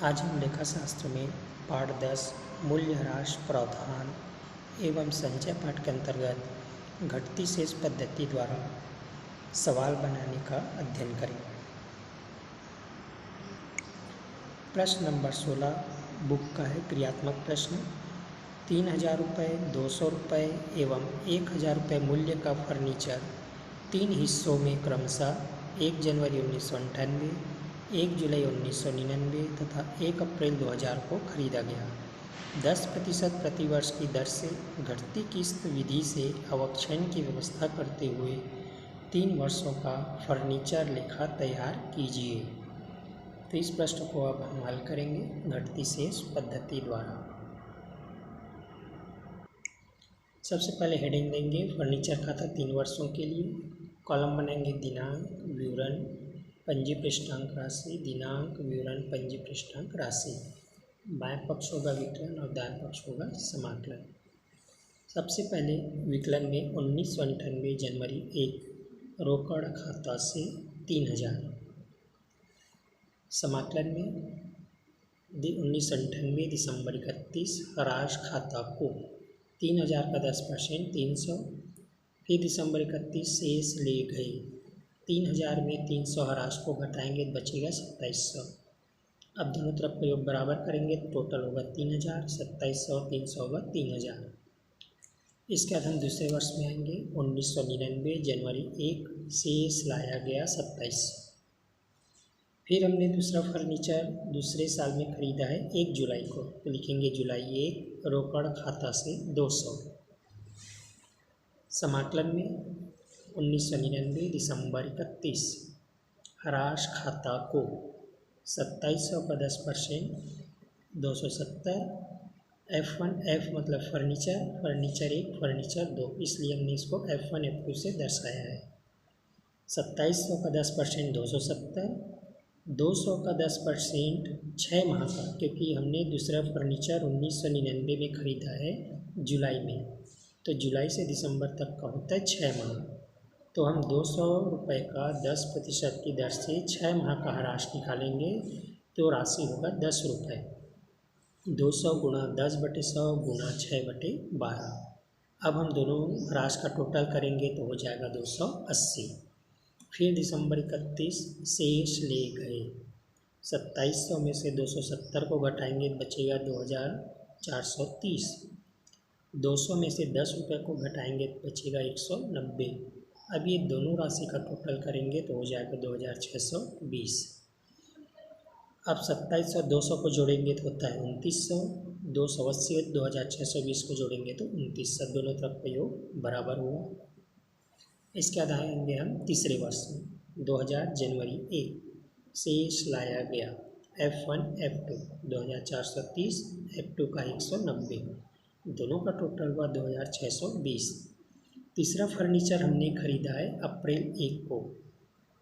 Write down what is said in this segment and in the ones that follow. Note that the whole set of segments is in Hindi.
आज हम लेखा शास्त्र में पाठ 10 मूल्यह्रास प्रावधान एवं संचय पाठ के अंतर्गत घटती शेष पद्धति द्वारा सवाल बनाने का अध्ययन करेंगे। प्रश्न नंबर 16 बुक का है क्रियात्मक प्रश्न। 3000 रुपये, 200 रुपये एवं 1000 रुपये मूल्य का फर्नीचर 3 हिस्सों में क्रमशः 1 जनवरी 1998, 1 जुलाई 1999 तथा 1 अप्रैल 2000 को खरीदा गया। 10% प्रतिवर्ष की दर से घटती किस्त विधि से अवक्षय की व्यवस्था करते हुए 3 वर्षों का फर्नीचर लेखा तैयार कीजिए। तो इस प्रश्न को अब हम हल करेंगे घटती शेष पद्धति द्वारा। सबसे पहले हेडिंग देंगे फर्नीचर खाता 3 वर्षों के लिए। कॉलम बनाएंगे दिनांक, विवरण, पंजी पृष्ठांक राशि, दिनांक, विवरण, पंजी पृष्ठांक राशि। बाएं पक्ष होगा विकलन और दाएं पक्ष होगा समाकलन। सबसे पहले विकलन में 1998 जनवरी 1 रोकड़ खाता से 3000। समाकलन में 1998 दिसंबर 31 हराश खाता को 3000 का 10% 300, फिर दिसंबर 31 शेष ले गए। 3000 में 300 हराश को घटाएंगे तो बचेगा 2700। अब दोनों तरफ प्रयोग बराबर करेंगे तो टोटल होगा 3000, 2700 और 300 होगा 3000। इसके बाद हम दूसरे वर्ष में आएंगे 1999 जनवरी 1 शेष लाया गया 2700। फिर हमने दूसरा फर्नीचर दूसरे साल में खरीदा है 1 जुलाई को, तो लिखेंगे जुलाई 1 रोकड़ खाता से 200। समाकलन में 1999 दिसंबर 31 हराश खाता को 2700 का 10% 270। F1 F मतलब फर्नीचर, फर्नीचर 1 फर्नीचर 2, इसलिए हमने इसको F1 F2 से दर्शाया है। 2700 का 10% 270, 200 का 10% 6 माह का, क्योंकि हमने दूसरा फर्नीचर 1999 में ख़रीदा है जुलाई में, तो जुलाई से दिसंबर तक का होता है 6 माह। तो हम 200 रुपये का 10% की दर से 6 माह का हराश निकालेंगे तो राशि होगा 10 रुपये। 200 गुणा 10/100 गुणा 6/12। अब हम दोनों हराश का टोटल करेंगे तो हो जाएगा 280। फिर दिसंबर 31 शेष ले गए। 2700 में से 270 को घटाएंगे तो बचेगा 2430। 200 में से 10 रुपये को घटाएंगे तो बचेगा 190। अब ये दोनों राशि का टोटल करेंगे तो हो जाएगा 2620। अब 2700 200 को जोड़ेंगे तो होता है 2900, 280 2620 को जोड़ेंगे तो 2900। दोनों तरफ का योग बराबर हुआ। इसके बाद आएंगे हम तीसरे वर्ष में 2000 जनवरी 1 शेष लाया गया F1 F2 2430, F2 का 190, दोनों का टोटल हुआ 2620। तीसरा फर्नीचर हमने खरीदा है अप्रैल 1 को,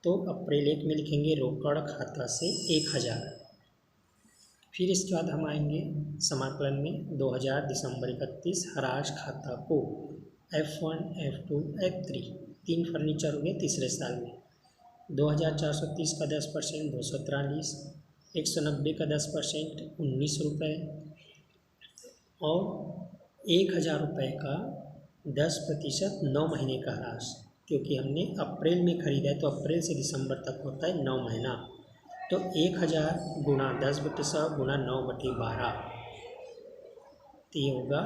तो अप्रैल 1 में लिखेंगे रोकड़ खाता से 1000। फिर इसके बाद हम आएंगे समाकलन में 2000 दिसंबर 31 हराश खाता को F1 F2 F3 3 फर्नीचर हो गए तीसरे साल में। 2430 का 10% 243, 190 का 10% 19 रुपये और 1000 रुपये का 10% 9 महीने का ह्रास, क्योंकि हमने अप्रैल में ख़रीदा है तो अप्रैल से दिसंबर तक होता है 9 महीना। तो 1000 गुणा 10/100 गुणा 9/12, तो ये होगा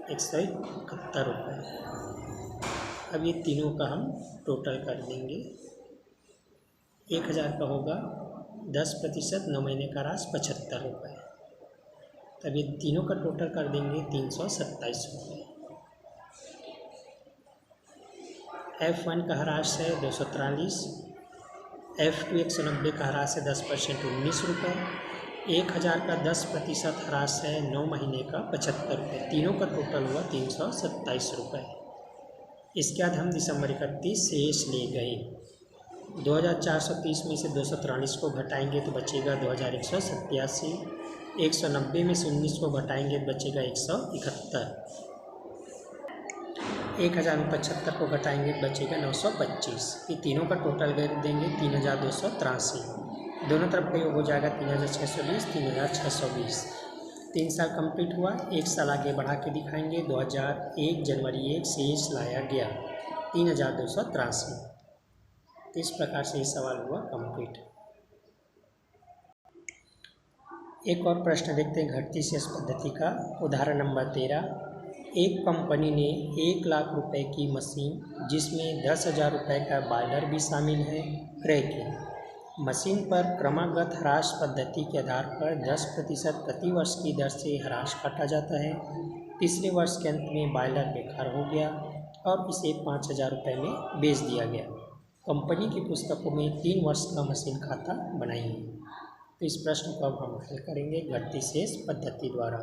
171 रुपये। अब ये तीनों का हम टोटल कर देंगे। 1000 का होगा 10% 9 महीने का ह्रास 75 रुपये। तब ये तीनों का टोटल कर देंगे 327 रुपये। F1 का ह्रास है 243, F2 190 का ह्रास है 10% 19 रुपये, 1000 का 10% ह्रास है 9 महीने का 75 रुपये। तीनों का टोटल हुआ 327 रुपये। इसके बाद हम दिसंबर 31 शेष ले गए। 2430 में से 243 को घटाएंगे तो बचेगा 2187, 190 में से 19 को घटाएंगे तो बचेगा 171, 1000 में 75 को घटाएंगे तो बचेगा 925। ये तीनों का टोटल कर देंगे 3283। दोनों तरफ का योग हो जाएगा 3620, 3620। 3 साल कंप्लीट हुआ। 1 साल आगे बढ़ा के दिखाएंगे। 2001 जनवरी 1 शेष लाया गया 3283। तो इस प्रकार से ये सवाल हुआ कंप्लीट। एक और प्रश्न देखते हैं घटती शेष पद्धति का। उदाहरण नंबर 13। एक कंपनी ने 1 लाख रुपए की मशीन जिसमें 10,000 रुपये का बॉयलर भी शामिल है क्रय की। मशीन पर क्रमागत ह्रास पद्धति के आधार पर 10% प्रति वर्ष की दर से ह्रास काटा जाता है। तीसरे वर्ष के अंत में बॉयलर बेकार हो गया और इसे 5,000 रुपये में बेच दिया गया। कंपनी की पुस्तकों में 3 वर्ष का मशीन खाता बनाइए। तो इस प्रश्न को अब हम हल करेंगे घटती शेष पद्धति द्वारा।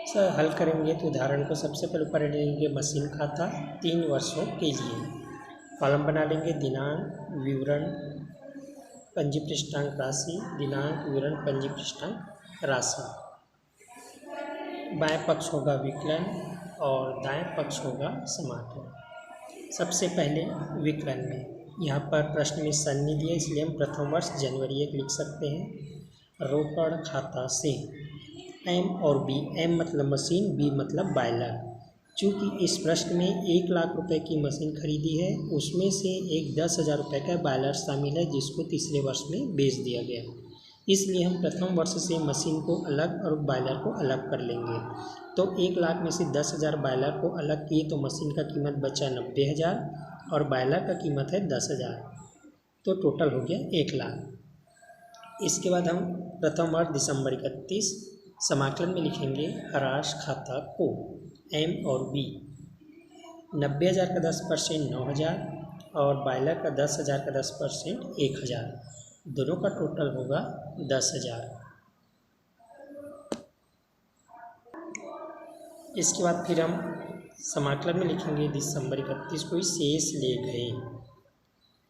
सर हल करेंगे तो उदाहरण को सबसे पहले ऊपर लेंगे मशीन खाता 3 वर्षों के लिए। कॉलम बना लेंगे दिनांक विवरण पंजी पृष्ठांक राशि, दिनांक विवरण पंजी पृष्ठांक राशि। बाएं पक्ष होगा विकलन और दाएं पक्ष होगा समाकलन। सबसे पहले विकलन में यहाँ पर प्रश्न में सन नहीं दिया, इसलिए हम प्रथम वर्ष जनवरी 1 लिख सकते हैं। रोकड़ खाता से एम और बी, एम मतलब मशीन, बी मतलब बॉयलर। चूँकि इस प्रश्न में 1 लाख रुपए की मशीन खरीदी है, उसमें से एक 10,000 रुपये का बॉयलर शामिल है जिसको तीसरे वर्ष में बेच दिया गया, इसलिए हम प्रथम वर्ष से मशीन को अलग और बॉयलर को अलग कर लेंगे। तो 1 लाख में से 10,000 बॉयलर को अलग किए तो मशीन का कीमत बचा 90,000 और बॉयलर का कीमत है 10,000, तो टोटल हो गया 1 लाख। इसके बाद हम प्रथम वर्ष दिसंबर 31 समाकलन में लिखेंगे ह्रास खाता को एम और बी। 90,000 का 10% 9,000 और बॉयलर का 10,000 का 10% 1,000, दोनों का टोटल होगा 10,000। इसके बाद फिर हम समाकलन में लिखेंगे दिसंबर 31 को ही शेष ले गए।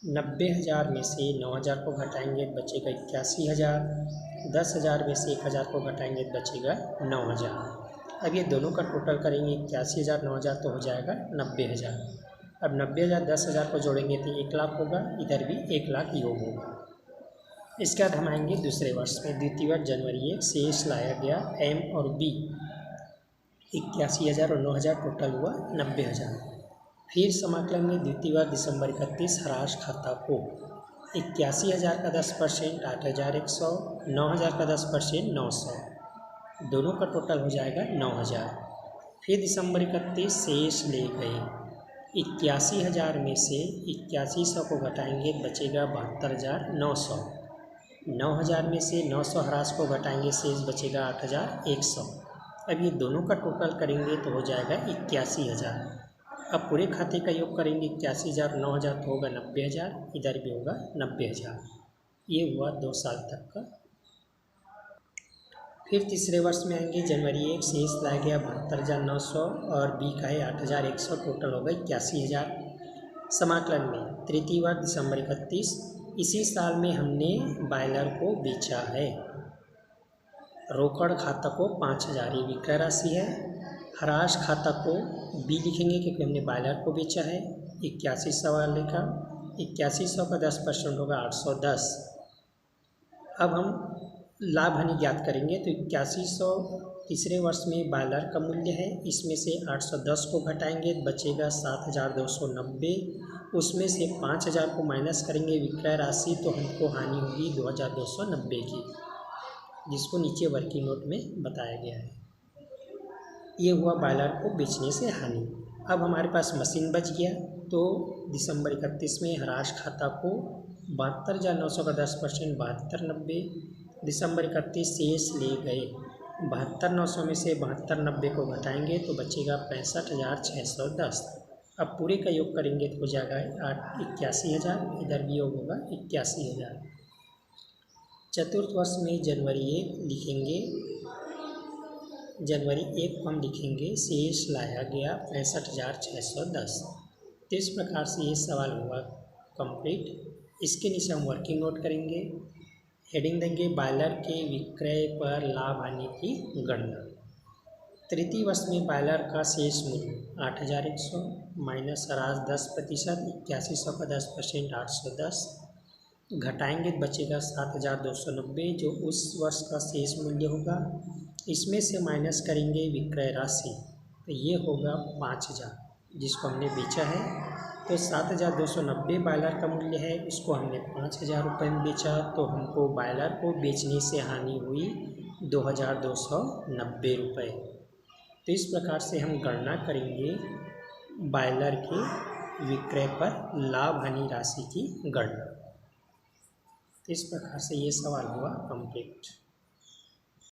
90,000 में से 9,000 को घटाएंगे बचेगा 81,000। 10,000 में से 1,000 को घटाएंगे बचेगा 9,000। अब ये दोनों का टोटल करेंगे 81,000 9,000 तो हो जाएगा 90,000। अब 90,000 10,000 को जोड़ेंगे तो 1 लाख होगा, इधर भी 1 लाख योग होगा। इसके बाद हम आएंगे दूसरे वर्ष में। द्वितीय वर्ष जनवरी 1 शेष लाया गया एम और बी। 81,000 और 9,000 टोटल हुआ 90,000। फिर समाकलन में द्वितीय वर्ष दिसंबर 31 ह्रास खाता को 81,000 का 10% 8,100, 9,000 का 10% 900, दोनों का टोटल हो जाएगा 9,000। फिर दिसंबर 31 शेष ले गए। 81,000 में से 8100 को घटाएंगे बचेगा 72,900। 9,000 में से 900 ह्रास को घटाएंगे शेष बचेगा 8,100। अब ये दोनों का टोटल करेंगे तो हो जाएगा 81,000। अब पूरे खाते का योग करेंगे 81,000 9,000 तो होगा 90,000, इधर भी होगा 90,000। ये हुआ 2 साल तक का। फिर तीसरे वर्ष में आएंगे जनवरी 1 शेष लाया गया 72,900 और बी का है 8,100, टोटल होगा 81,000। समाकलन में तृतीय वर्ष दिसंबर 31 इसी साल में हमने बॉयलर को बेचा है। रोकड़ खाता को 5,000 ये विक्रय राशि है। ह्रास खाता को बी लिखेंगे क्योंकि हमने बॉयलर को बेचा है 8100 वाले का। 8100 का 10% होगा 810। अब हम लाभ हानि ज्ञात करेंगे तो 8100 तीसरे वर्ष में बॉयलर का मूल्य है, इसमें से 810 को घटाएंगे बचेगा 7,290। उसमें से 5,000 को माइनस करेंगे विक्रय राशि तो हमको हानि होगी 2,290 की, जिसको नीचे वर्किंग नोट में बताया गया है। ये हुआ बॉयलर को बेचने से हानि। अब हमारे पास मशीन बच गया तो दिसंबर 31 में ह्रास खाता को 72,900 का 10% 72,90। दिसंबर 31 शेष ले गए 72,900 में से 72,90 को घटाएंगे तो बचेगा 65,610। अब पूरे का योग करेंगे तो हो जाएगा 81,000, इधर भी योग होगा 81,000। चतुर्थ वर्ष में जनवरी 1 लिखेंगे। जनवरी 1 को हम लिखेंगे शेष लाया गया 65,610। तो इस प्रकार से ये सवाल हुआ कंप्लीट। इसके नीचे हम वर्किंग नोट करेंगे। हेडिंग देंगे बॉयलर के विक्रय पर लाभ हानि की गणना। तृतीय वर्ष में बॉयलर का शेष मूल्य 8,100 माइनस ह्रास 10%, 8100 का 10% 810। घटाएंगे तो बचेगा 7,290 जो उस वर्ष का शेष मूल्य होगा। इसमें से माइनस करेंगे विक्रय राशि, तो ये होगा 5,000 जिसको हमने बेचा है। तो 7,290 बॉयलर का मूल्य है, इसको हमने 5,000 रुपये में बेचा, तो हमको बॉयलर को बेचने से हानि हुई 2,290 रुपये। तो इस प्रकार से हम गणना करेंगे बॉयलर के विक्रय पर लाभ हानि राशि की गणना। इस प्रकार से ये सवाल हुआ कंप्लीट।